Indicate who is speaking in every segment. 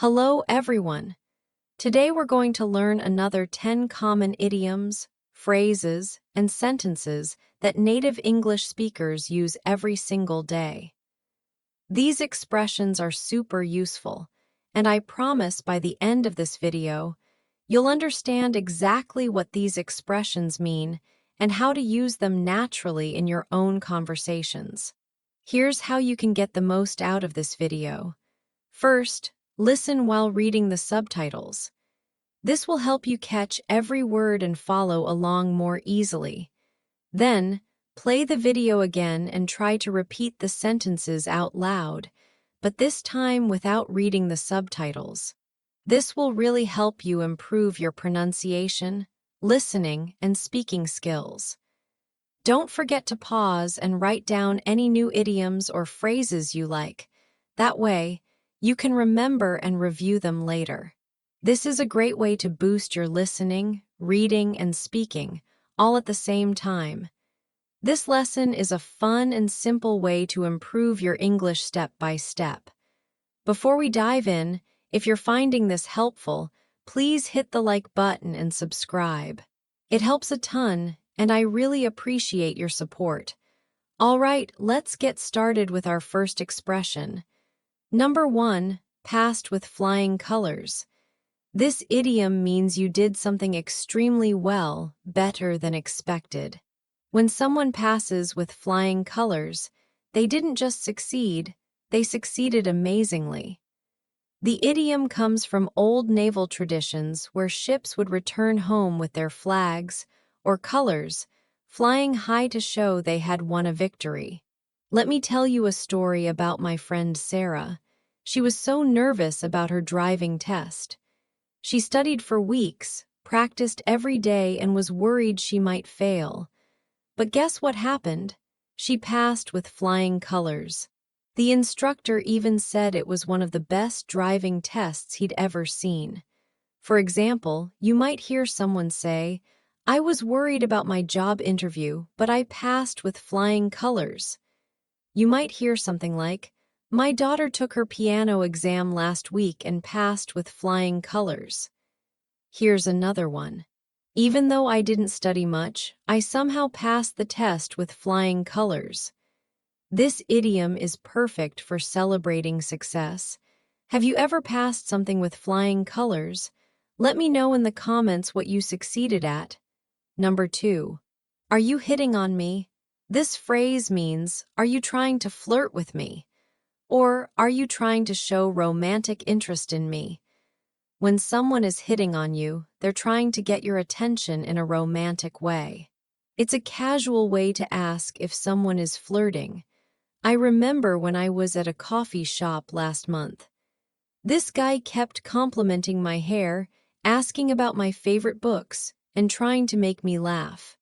Speaker 1: Hello, everyone. Today we're going to learn another 10 common idioms, phrases, and sentences that native English speakers use every single day. These expressions are super useful, and I promise by the end of this video, you'll understand exactly what these expressions mean and how to use them naturally in your own conversations. Here's how you can get the most out of this video. First, listen while reading the subtitles. This will help you catch every word and follow along more easily. Then, play the video again and try to repeat the sentences out loud, but this time without reading the subtitles. This will really help you improve your pronunciation, listening, and speaking skills. Don't forget to pause and write down any new idioms or phrases you like. That way, you can remember and review them later. This is a great way to boost your listening, reading, and speaking, all at the same time. This lesson is a fun and simple way to improve your English step by step. Before we dive in, if you're finding this helpful, please hit the like button and subscribe. It helps a ton, and I really appreciate your support. All right, let's get started with our first expression. Number 1, passed with flying colors. This idiom means you did something extremely well, better than expected. When someone passes with flying colors, they didn't just succeed, they succeeded amazingly. The idiom comes from old naval traditions where ships would return home with their flags, or colors, flying high to show they had won a victory. Let me tell you a story about my friend Sarah. She was so nervous about her driving test. She studied for weeks, practiced every day, and was worried she might fail. But guess what happened? She passed with flying colors. The instructor even said it was one of the best driving tests he'd ever seen. For example, you might hear someone say, "I was worried about my job interview, but I passed with flying colors." You might hear something like, "My daughter took her piano exam last week and passed with flying colors." Here's another one. "Even though I didn't study much, I somehow passed the test with flying colors." This idiom is perfect for celebrating success. Have you ever passed something with flying colors? Let me know in the comments what you succeeded at. Number 2. Are you hitting on me? This phrase means, are you trying to flirt with me? Or are you trying to show romantic interest in me? When someone is hitting on you, they're trying to get your attention in a romantic way. It's a casual way to ask if someone is flirting. I remember when I was at a coffee shop last month. This guy kept complimenting my hair, asking about my favorite books, and trying to make me laugh.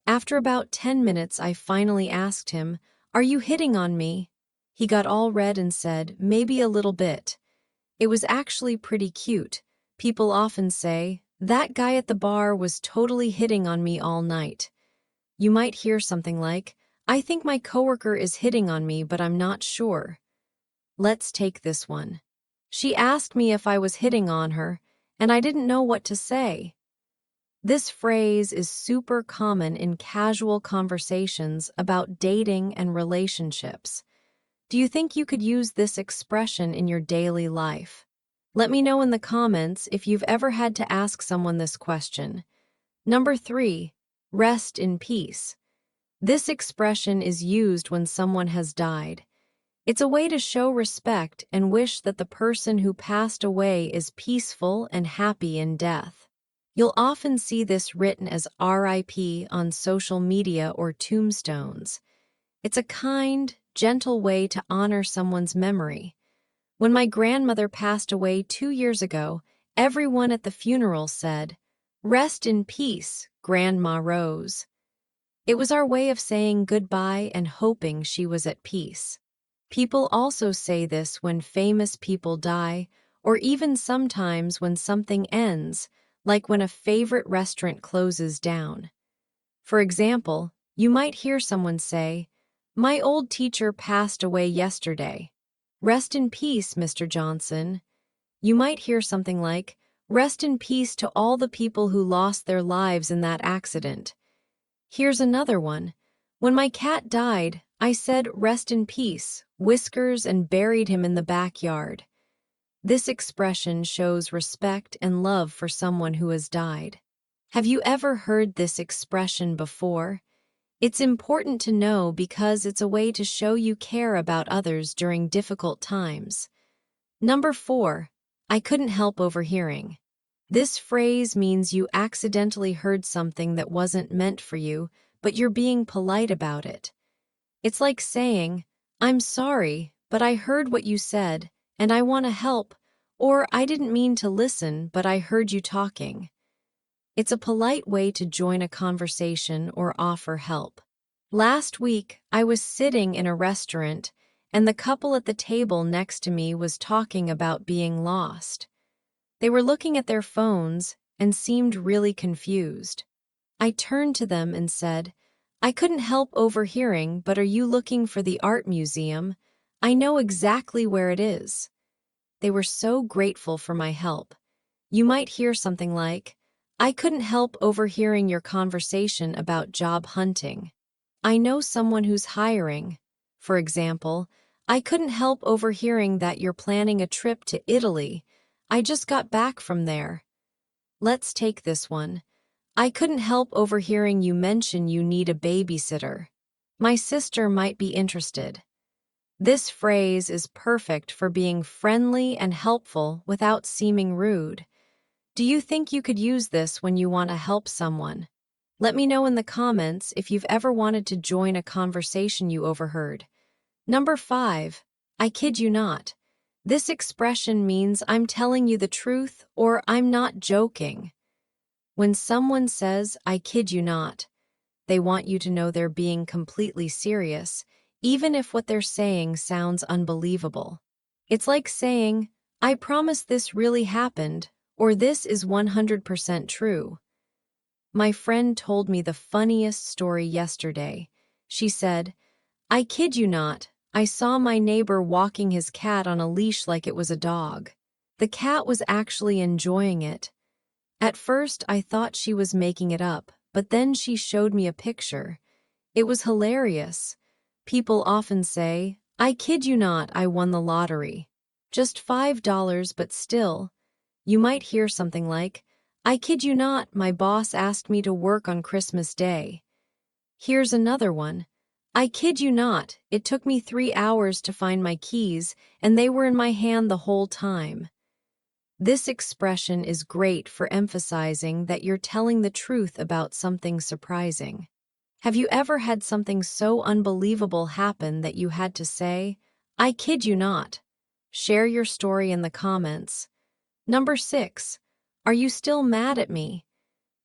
Speaker 1: After about 10 minutes, I finally asked him, "Are you hitting on me?" He got all red and said, "Maybe a little bit." It was actually pretty cute. People often say, "That guy at the bar was totally hitting on me all night." You might hear something like, "I think my coworker is hitting on me, but I'm not sure." Let's take this one. "She asked me if I was hitting on her, and I didn't know what to say." This phrase is super common in casual conversations about dating and relationships. Do you think you could use this expression in your daily life? Let me know in the comments if you've ever had to ask someone this question. Number 3, rest in peace. This expression is used when someone has died. It's a way to show respect and wish that the person who passed away is peaceful and happy in death. You'll often see this written as RIP on social media or tombstones. It's a kind, gentle way to honor someone's memory. When my grandmother passed away 2 years ago, everyone at the funeral said, "Rest in peace, Grandma Rose." It was our way of saying goodbye and hoping she was at peace. People also say this when famous people die, or even sometimes when something ends, like when a favorite restaurant closes down. For example, you might hear someone say, "My old teacher passed away yesterday. Rest in peace, Mr. Johnson." You might hear something like, "Rest in peace to all the people who lost their lives in that accident." Here's another one. "When my cat died, I said, 'Rest in peace,' Whiskers, and buried him in the backyard." This expression shows respect and love for someone who has died. Have you ever heard this expression before? It's important to know because it's a way to show you care about others during difficult times. Number 4, I couldn't help overhearing. This phrase means you accidentally heard something that wasn't meant for you, but you're being polite about it. It's like saying, "I'm sorry, but I heard what you said, and I want to help," or "I didn't mean to listen, but I heard you talking." It's a polite way to join a conversation or offer help. Last week, I was sitting in a restaurant, and the couple at the table next to me was talking about being lost. They were looking at their phones and seemed really confused. I turned to them and said, "I couldn't help overhearing, but are you looking for the art museum? I know exactly where it is." They were so grateful for my help. You might hear something like, "I couldn't help overhearing your conversation about job hunting. I know someone who's hiring." For example, "I couldn't help overhearing that you're planning a trip to Italy. I just got back from there." Let's take this one. "I couldn't help overhearing you mention you need a babysitter. My sister might be interested." This phrase is perfect for being friendly and helpful without seeming rude. Do you think you could use this when you want to help someone? Let me know in the comments if you've ever wanted to join a conversation you overheard. Number 5, I kid you not. This expression means I'm telling you the truth or I'm not joking. When someone says, "I kid you not," they want you to know they're being completely serious, even if what they're saying sounds unbelievable. It's like saying, "I promise this really happened," or "This is 100% true." My friend told me the funniest story yesterday. She said, "I kid you not, I saw my neighbor walking his cat on a leash like it was a dog. The cat was actually enjoying it. At first, I thought she was making it up, but then she showed me a picture. It was hilarious." People often say, "I kid you not, I won the lottery." Just $5, but still. You might hear something like, "I kid you not, my boss asked me to work on Christmas Day." Here's another one. "I kid you not, it took me 3 hours to find my keys, and they were in my hand the whole time." This expression is great for emphasizing that you're telling the truth about something surprising. Have you ever had something so unbelievable happen that you had to say, "I kid you not"? Share your story in the comments. Number 6, are you still mad at me?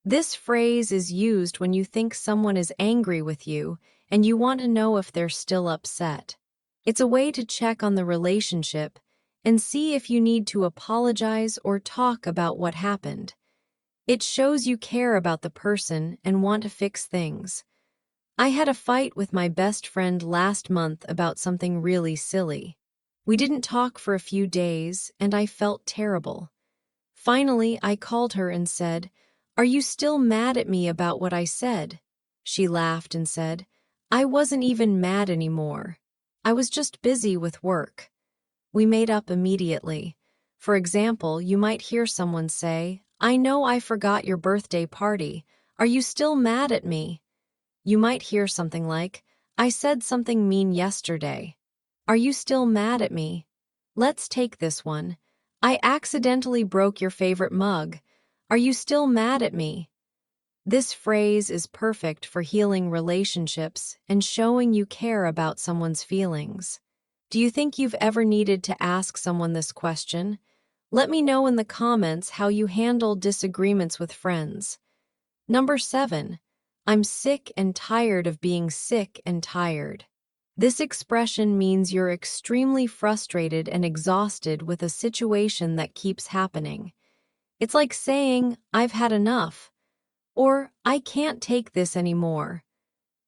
Speaker 1: This phrase is used when you think someone is angry with you and you want to know if they're still upset. It's a way to check on the relationship and see if you need to apologize or talk about what happened. It shows you care about the person and want to fix things. I had a fight with my best friend last month about something really silly. We didn't talk for a few days, and I felt terrible. Finally, I called her and said, "Are you still mad at me about what I said?" She laughed and said, "I wasn't even mad anymore. I was just busy with work." We made up immediately. For example, you might hear someone say, "I know I forgot your birthday party. Are you still mad at me?" You might hear something like, "I said something mean yesterday. Are you still mad at me?" Let's take this one. "I accidentally broke your favorite mug. Are you still mad at me?" This phrase is perfect for healing relationships and showing you care about someone's feelings. Do you think you've ever needed to ask someone this question? Let me know in the comments how you handle disagreements with friends. Number 7, I'm sick and tired of being sick and tired. This expression means you're extremely frustrated and exhausted with a situation that keeps happening. It's like saying, "I've had enough," or "I can't take this anymore."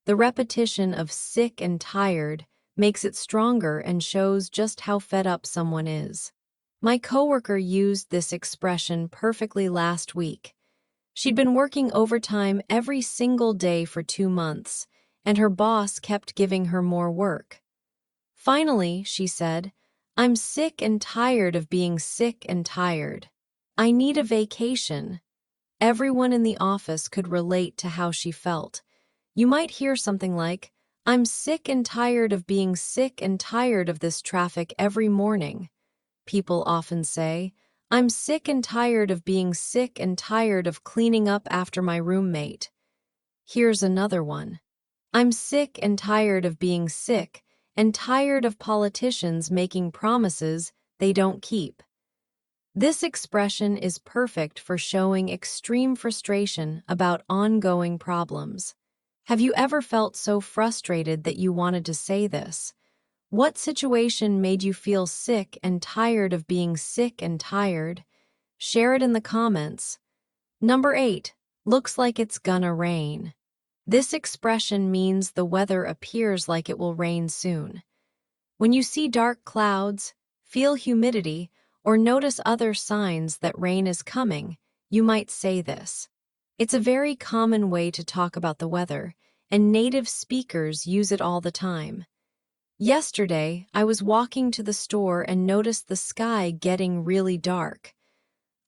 Speaker 1: The repetition of sick and tired makes it stronger and shows just how fed up someone is. My coworker used this expression perfectly last week. She'd been working overtime every single day for 2 months, and her boss kept giving her more work. Finally, she said, "I'm sick and tired of being sick and tired. I need a vacation." Everyone in the office could relate to how she felt. You might hear something like, "I'm sick and tired of being sick and tired of this traffic every morning." People often say, "I'm sick and tired of being sick and tired of cleaning up after my roommate." Here's another one. "I'm sick and tired of being sick and tired of politicians making promises they don't keep." This expression is perfect for showing extreme frustration about ongoing problems. Have you ever felt so frustrated that you wanted to say this? What situation made you feel sick and tired of being sick and tired? Share it in the comments. Number 8. Looks like it's gonna rain. This expression means the weather appears like it will rain soon. When you see dark clouds, feel humidity, or notice other signs that rain is coming, you might say this. It's a very common way to talk about the weather, and native speakers use it all the time. Yesterday, I was walking to the store and noticed the sky getting really dark.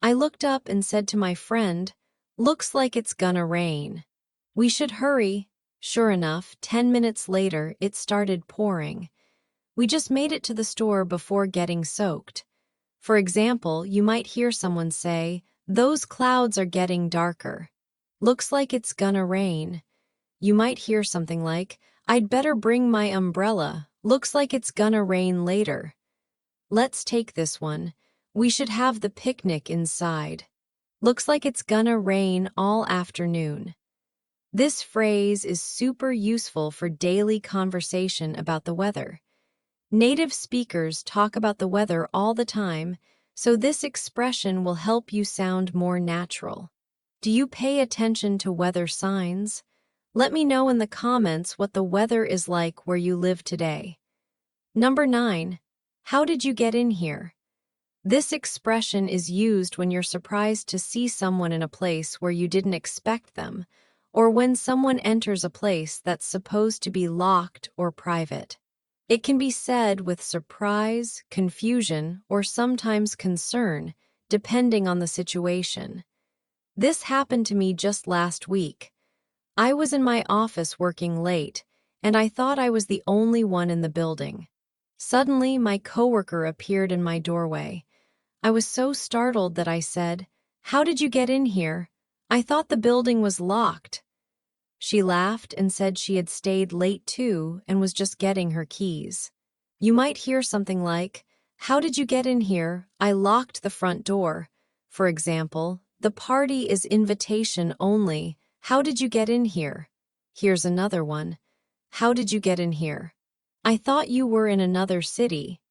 Speaker 1: I looked up and said to my friend, "Looks like it's gonna rain. We should hurry." Sure enough, 10 minutes later, it started pouring. We just made it to the store before getting soaked. For example, you might hear someone say, "Those clouds are getting darker. Looks like it's gonna rain." You might hear something like, "I'd better bring my umbrella. Looks like it's gonna rain later." Let's take this one. "We should have the picnic inside. Looks like it's gonna rain all afternoon." This phrase is super useful for daily conversation about the weather. Native speakers talk about the weather all the time, so this expression will help you sound more natural. Do you pay attention to weather signs? Let me know in the comments what the weather is like where you live today. Number 9. How did you get in here? This expression is used when you're surprised to see someone in a place where you didn't expect them, or when someone enters a place that's supposed to be locked or private. It can be said with surprise, confusion, or sometimes concern, depending on the situation. This happened to me just last week. I was in my office working late, and I thought I was the only one in the building. Suddenly, my coworker appeared in my doorway. I was so startled that I said, "How did you get in here? I thought the building was locked." She laughed and said she had stayed late too and was just getting her keys. You might hear something like, "How did you get in here? I locked the front door." For example, "The party is invitation only. How did you get in here?" Here's another one. "How did you get in here? I thought you were in another city."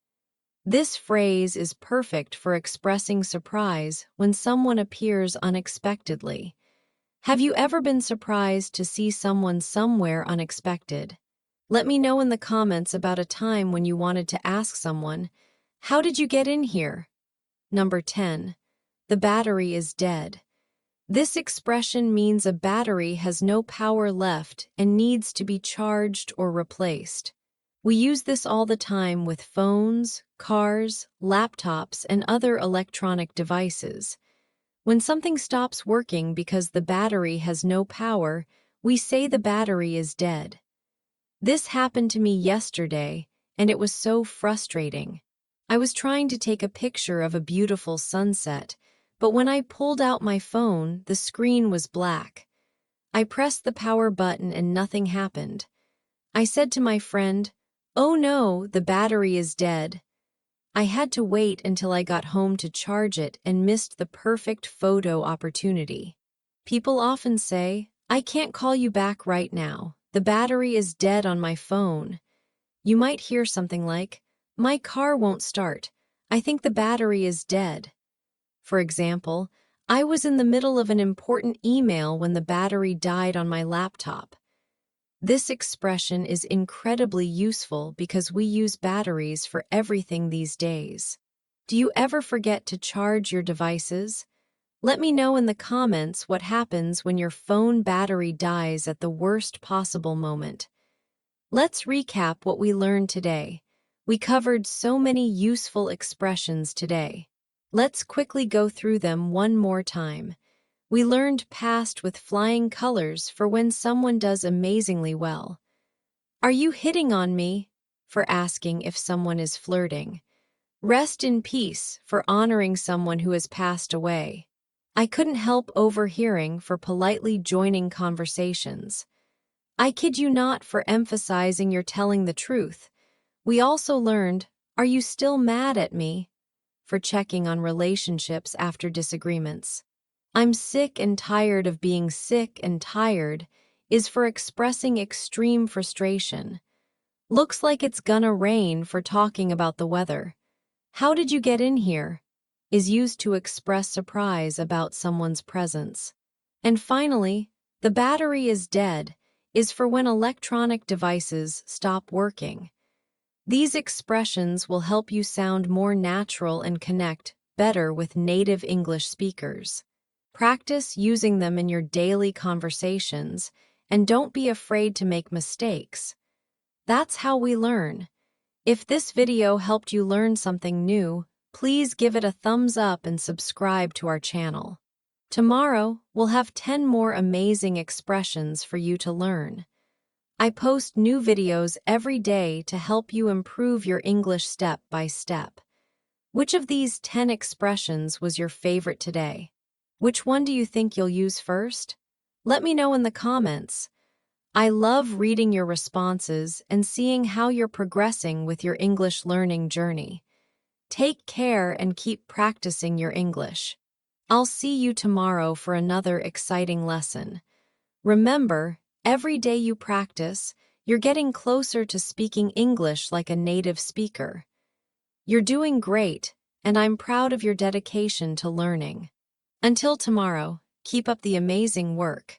Speaker 1: This phrase is perfect for expressing surprise when someone appears unexpectedly. Have you ever been surprised to see someone somewhere unexpected? Let me know in the comments about a time when you wanted to ask someone, "How did you get in here?" Number 10. The battery is dead. This expression means a battery has no power left and needs to be charged or replaced. We use this all the time with phones, cars, laptops, and other electronic devices. When something stops working because the battery has no power, we say the battery is dead. This happened to me yesterday, and it was so frustrating. I was trying to take a picture of a beautiful sunset, but when I pulled out my phone, the screen was black. I pressed the power button and nothing happened. I said to my friend, "Oh no, the battery is dead." I had to wait until I got home to charge it and missed the perfect photo opportunity. People often say, "I can't call you back right now. The battery is dead on my phone." You might hear something like, "My car won't start. I think the battery is dead." For example, I was in the middle of an important email when the battery died on my laptop. This expression is incredibly useful because we use batteries for everything these days. Do you ever forget to charge your devices? Let me know in the comments what happens when your phone battery dies at the worst possible moment. Let's recap what we learned today. We covered so many useful expressions today. Let's quickly go through them one more time. We learned past with flying colors for when someone does amazingly well. Are you hitting on me? For asking if someone is flirting. Rest in peace for honoring someone who has passed away. I couldn't help overhearing for politely joining conversations. I kid you not for emphasizing you're telling the truth. We also learned, are you still mad at me? For checking on relationships after disagreements. I'm sick and tired of being sick and tired is for expressing extreme frustration. Looks like it's gonna rain for talking about the weather. How did you get in here? Is used to express surprise about someone's presence. And finally, the battery is dead is for when electronic devices stop working. These expressions will help you sound more natural and connect better with native English speakers. Practice using them in your daily conversations and don't be afraid to make mistakes. That's how we learn. If this video helped you learn something new, please give it a thumbs up and subscribe to our channel. Tomorrow, we'll have 10 more amazing expressions for you to learn. I post new videos every day to help you improve your English step by step. Which of these 10 expressions was your favorite today? Which one do you think you'll use first? Let me know in the comments. I love reading your responses and seeing how you're progressing with your English learning journey. Take care and keep practicing your English. I'll see you tomorrow for another exciting lesson. Remember, every day you practice, you're getting closer to speaking English like a native speaker. You're doing great, and I'm proud of your dedication to learning. Until tomorrow, keep up the amazing work.